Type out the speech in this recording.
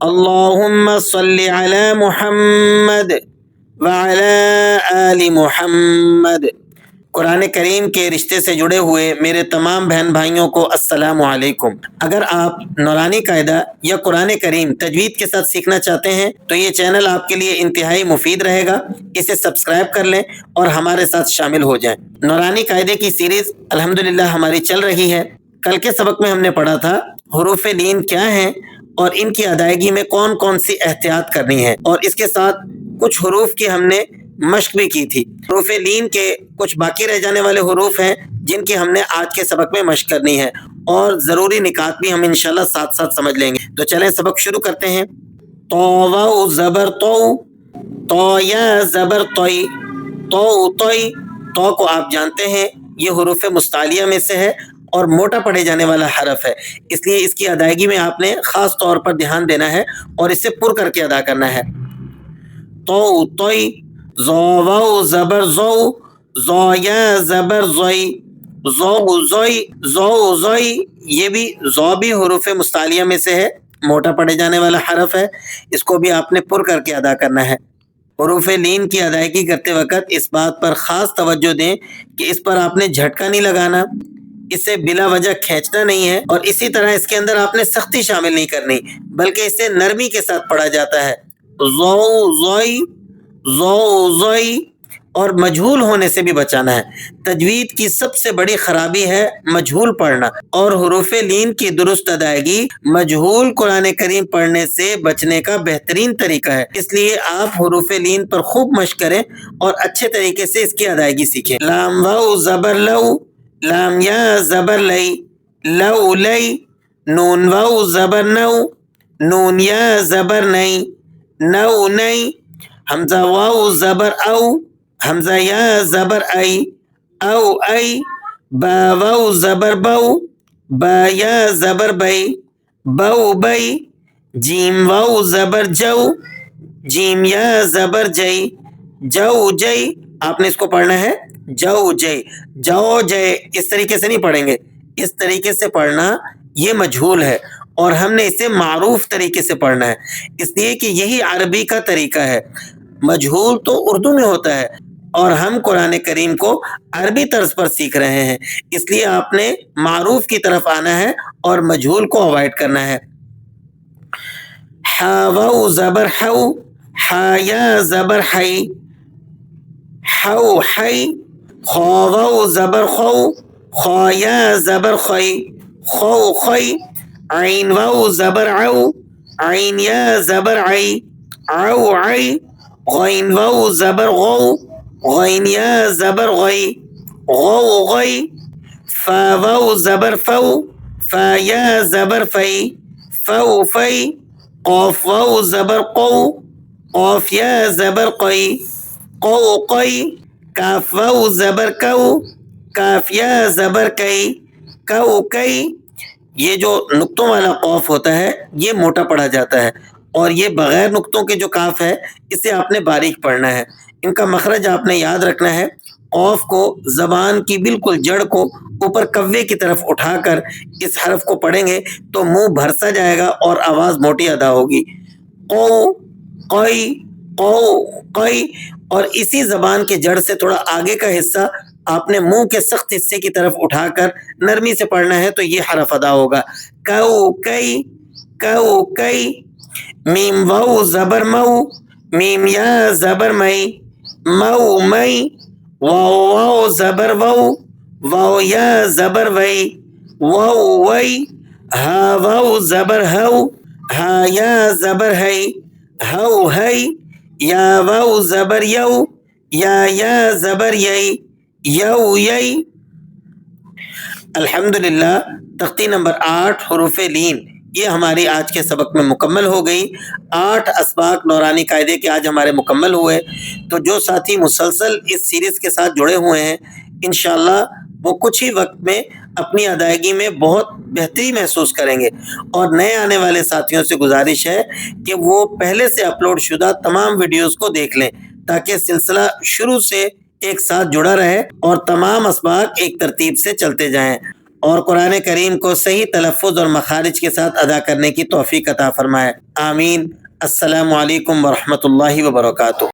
اللہم صلی علی محمد وعلی آل محمد۔ قرآن کریم کے رشتے سے جڑے ہوئے میرے تمام بہن بھائیوں کو السلام علیکم۔ اگر آپ نورانی قاعدہ یا قرآن کریم تجوید کے ساتھ سیکھنا چاہتے ہیں تو یہ چینل آپ کے لیے انتہائی مفید رہے گا، اسے سبسکرائب کر لیں اور ہمارے ساتھ شامل ہو جائیں۔ نورانی قاعدے کی سیریز الحمدللہ ہماری چل رہی ہے۔ کل کے سبق میں ہم نے پڑھا تھا حروف لین کیا ہیں اور ان کی ادائیگی میں کون کون سی احتیاط کرنی ہے، اور اس کے ساتھ کچھ حروف کی ہم نے مشق بھی کی تھی۔ حروف لین کے کچھ باقی رہ جانے والے حروف ہیں جن کی ہم نے آج کے سبق میں مشق کرنی ہے، اور ضروری نکات بھی ہم انشاءاللہ ساتھ ساتھ سمجھ لیں گے۔ تو چلیں سبق شروع کرتے ہیں۔ تو و زبر تو یا زبر توئی، توئی، تو کو آپ جانتے ہیں یہ حروف مستعلیہ میں سے ہے اور موٹا پڑھے جانے والا حرف ہے، اس لیے اس کی ادائیگی میں آپ نے خاص طور پر دھیان دینا ہے اور اسے پر کر کے ادا کرنا ہے۔ تو توئی، زو و زبر زو یا زبر زوئی، زوئی، زوئی، یہ بھی زو بھی حروف مستعلیہ میں سے ہے، موٹا پڑھے جانے والا حرف ہے، اس کو بھی آپ نے پر کر کے ادا کرنا ہے۔ حروف لین کی ادائیگی کرتے وقت اس بات پر خاص توجہ دیں کہ اس پر آپ نے جھٹکا نہیں لگانا، اسے بلا وجہ کھینچنا نہیں ہے، اور اسی طرح اس کے اندر آپ نے سختی شامل نہیں کرنی، بلکہ اسے نرمی کے ساتھ پڑھا جاتا ہے۔ زوئی، اور مجہول ہونے سے بھی بچانا ہے۔ تجوید کی سب سے بڑی خرابی ہے مجہول پڑھنا، اور حروف لین کی درست ادائیگی مجہول قرآن کریم پڑھنے سے بچنے کا بہترین طریقہ ہے، اس لیے آپ حروف لین پر خوب مشق کریں اور اچھے طریقے سے اس کی ادائیگی سیکھیں۔ لام و زبر لو، لام یا زبر لئی، لو لئی، نون و زبر نو، نون یا زبر نئی، نو نئی، حمزہ واو زبر او، حمزہ یا زبر ای، او ای، با واو زبر بو، با یا زبر بئی، بو بئی، جیم واو زبر جو، جیم یا زبر جئی، جو جئی، آپ نے اس کو پڑھنا ہے جو جئی، جو جے، اس طریقے سے نہیں پڑھیں گے، اس طریقے سے پڑھنا یہ مجہول ہے اور ہم نے اسے معروف طریقے سے پڑھنا ہے، اس لیے کہ یہی عربی کا طریقہ ہے۔ مجہول تو اردو میں ہوتا ہے اور ہم قرآن کریم کو عربی طرز پر سیکھ رہے ہیں، اس لیے آپ نے معروف کی طرف آنا ہے اور مجہول کو اوائڈ کرنا ہے۔ ہا و زبر ہو، ہا یا زبر ہئی، ہو ہئی، خو و زبر خو، خو یا زبر خئی، خو خئی، عین و زبر او، عین یا زبر عئی، او عئی، غین و زبر غو، غین یا زبر غی، غو غی، فا و زبر فو، فا یا زبر فی، فو فی، قوف و زبر قو، قوف یا زبر قی، قو قی، کاف و زبر کو، کاف یا زبر کئی، کو کئی۔ یہ جو نقطوں والا قوف ہوتا ہے یہ موٹا پڑھا جاتا ہے، اور یہ بغیر نقطوں کے جو کاف ہے اسے آپ نے باریک پڑھنا ہے۔ ان کا مخرج آپ نے یاد رکھنا ہے، قوف کو زبان کی بالکل جڑ کو اوپر کوے کی طرف اٹھا کر اس حرف کو پڑھیں گے تو منہ بھرسا جائے گا اور آواز موٹی ادا ہوگی۔ قو قی، قو قی، اور اسی زبان کے جڑ سے تھوڑا آگے کا حصہ آپ نے منہ کے سخت حصے کی طرف اٹھا کر نرمی سے پڑھنا ہے تو یہ حرف ادا ہوگا۔ کو کئی، کو کئی، میم و زبر مو، میم یا زبر مئی، مو مئی، واو زبر وو، واو یا زبر وئی، وو وئی، ہا واو زبر ہو، ہا یا زبر ہئی، ہو ہئی، یا واو زبر یو، یا زبر یئی، یو یئی۔ الحمدللہ تختی نمبر 8 حروف لین یہ ہماری آج کے سبق میں مکمل ہو گئی۔ 8 اسباق نورانی قاعدے کے آج ہمارے مکمل ہوئے، تو جو ساتھی مسلسل اس سیریز کے ساتھ جڑے ہوئے ہیں انشاءاللہ وہ کچھ ہی وقت میں اپنی ادائیگی میں بہت بہتری محسوس کریں گے، اور نئے آنے والے ساتھیوں سے گزارش ہے کہ وہ پہلے سے اپلوڈ شدہ تمام ویڈیوز کو دیکھ لیں تاکہ سلسلہ شروع سے ایک ساتھ جڑا رہے اور تمام اسباق ایک ترتیب سے چلتے جائیں۔ اور قرآن کریم کو صحیح تلفظ اور مخارج کے ساتھ ادا کرنے کی توفیق عطا فرمائے، آمین۔ السلام علیکم ورحمۃ اللہ وبرکاتہ۔